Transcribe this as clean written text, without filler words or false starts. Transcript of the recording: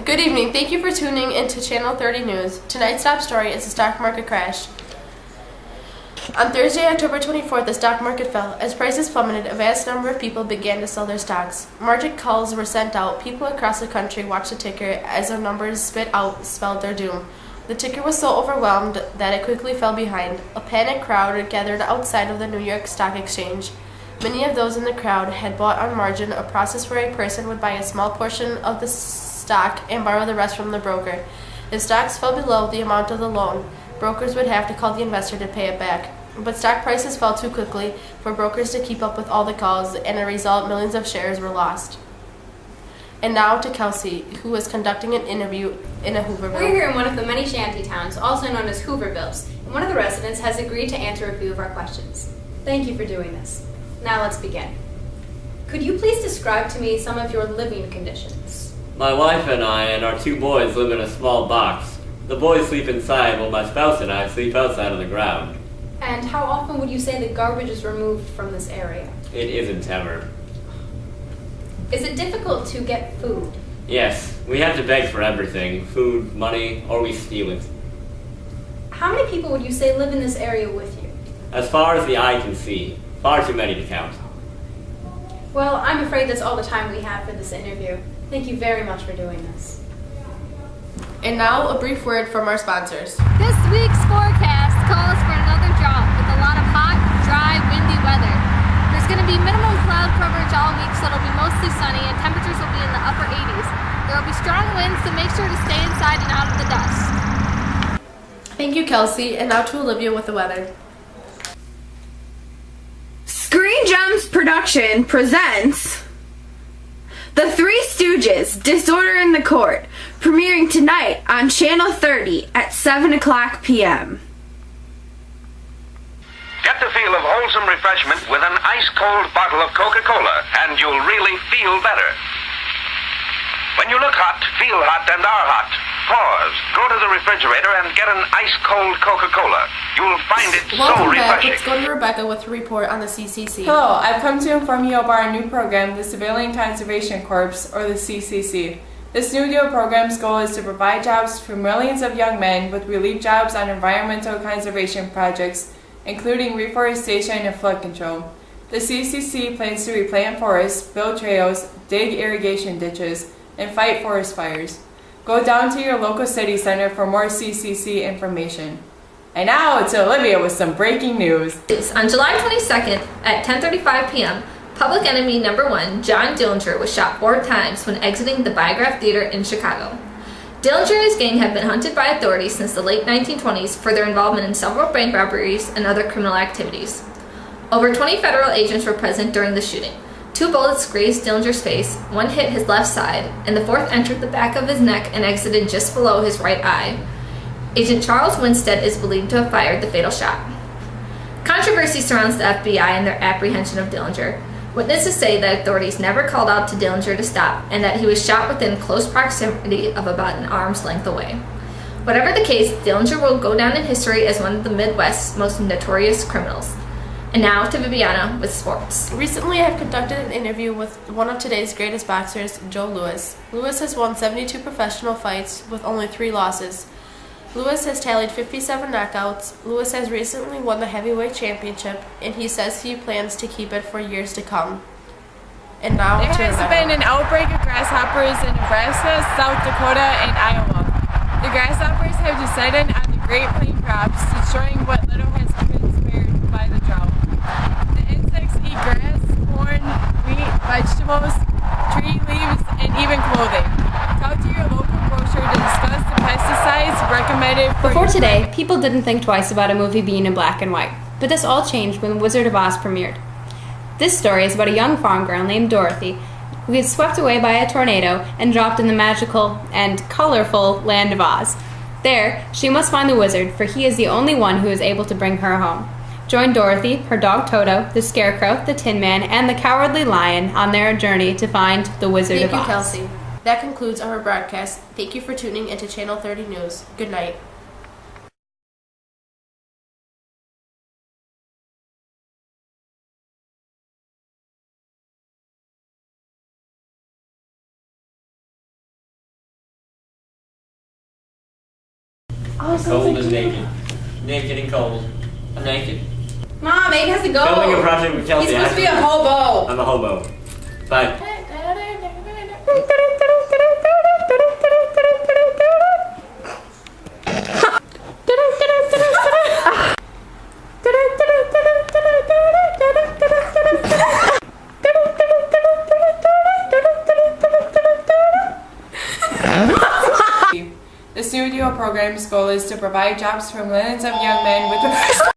Good evening. Thank you for tuning into Channel 30 News. Tonight's top story is the stock market crash. On Thursday, October 24th, the stock market fell. As prices plummeted, a vast number of people began to sell their stocks. Margin calls were sent out. People across the country watched the ticker as the numbers spit out spelled their doom. The ticker was so overwhelmed that it quickly fell behind. A panicked crowd gathered outside of the New York Stock Exchange. Many of those in the crowd had bought on margin, a process where a person would buy a small portion of the stock and borrow the rest from the broker. If stocks fell below the amount of the loan, brokers would have to call the investor to pay it back. But stock prices fell too quickly for brokers to keep up with all the calls, and as a result, millions of shares were lost. And now to Kelsey, who was conducting an interview in a Hooverville. We're here in one of the many shanty towns, also known as Hoovervilles, and one of the residents has agreed to answer a few of our questions. Thank you for doing this. Now let's begin. Could you please describe to me some of your living conditions? My wife and I and our 2 boys live in a small box. The boys sleep inside while my spouse and I sleep outside on the ground. And how often would you say the garbage is removed from this area? It isn't ever. Is it difficult to get food? Yes, we have to beg for everything. Food, money, or we steal it. How many people would you say live in this area with you? As far as the eye can see, far too many to count. Well, I'm afraid that's all the time we have for this interview. Thank you very much for doing this. And now a brief word from our sponsors. This week's forecast calls for another drought with a lot of hot, dry, windy weather. There's going to be minimum cloud coverage all week, so it'll be mostly sunny and temperatures will be in the upper 80s. There will be strong winds, so make sure to stay inside and out of the dust. Thank you, Kelsey. And now to Olivia with the weather. Screen Gems Production presents The Three Stooges, Disorder in the Court, premiering tonight on Channel 30 at 7 o'clock p.m. Get the feel of wholesome refreshment with an ice-cold bottle of Coca-Cola, and you'll really feel better. When you look hot, feel hot, and are hot, pause, go to the refrigerator, and get an ice-cold Coca-Cola. You'll find it so Welcome back. refreshing. Let's go to Rebecca with a report on the CCC. Hello, I've come to inform you about our new program, the Civilian Conservation Corps, or the CCC. This new deal program's goal is to provide jobs for millions of young men with relief jobs on environmental conservation projects, including reforestation and flood control. The CCC plans to replant forests, build trails, dig irrigation ditches, and fight forest fires. Go down to your local city center for more CCC information. And now it's Olivia with some breaking news. On July 22nd at 10:35 p.m., Public Enemy number 1, John Dillinger, was shot 4 times when exiting the Biograph Theater in Chicago. Dillinger and his gang have been hunted by authorities since the late 1920s for their involvement in several bank robberies and other criminal activities. Over 20 federal agents were present during the shooting. 2 bullets grazed Dillinger's face, 1 hit his left side, and the 4th entered the back of his neck and exited just below his right eye. Agent Charles Winstead is believed to have fired the fatal shot. Controversy surrounds the FBI and their apprehension of Dillinger. Witnesses say that authorities never called out to Dillinger to stop and that he was shot within close proximity of about an arm's length away. Whatever the case, Dillinger will go down in history as one of the Midwest's most notorious criminals. And now to Viviana with sports. Recently, I've conducted an interview with one of today's greatest boxers, Joe Louis. Louis has won 72 professional fights with only 3 losses. Louis has tallied 57 knockouts. Louis has recently won the heavyweight championship, and he says he plans to keep it for years to come. And now There to has Rebecca. been an outbreak of grasshoppers in Nebraska, South Dakota, and Iowa. The grasshoppers have descended on the Great Plain crops, destroying what little has been spared by the drought. The insects eat grass, corn, wheat, vegetables, tree leaves, and even clothing. Talk to your local grocer to discuss the pesticides recommended for Before your today, people didn't think twice about a movie being in black and white, but this all changed when Wizard of Oz premiered. This story is about a young farm girl named Dorothy who gets swept away by a tornado and dropped in the magical and colorful land of Oz. There, she must find the wizard, for he is the only one who is able to bring her home. Join Dorothy, her dog Toto, the Scarecrow, the Tin Man, and the Cowardly Lion on their journey to find the Wizard Thank of you, Oz. Kelsey. That concludes our broadcast. Thank you for tuning into Channel 30 News. Good night. Cold and naked. Naked and cold. I'm naked. Mom, Aiden has to go. Filming a project with Kelsey. He's supposed to be a hobo. I'm a hobo. Bye. This new video program's goal is to provide jobs for millions of young men with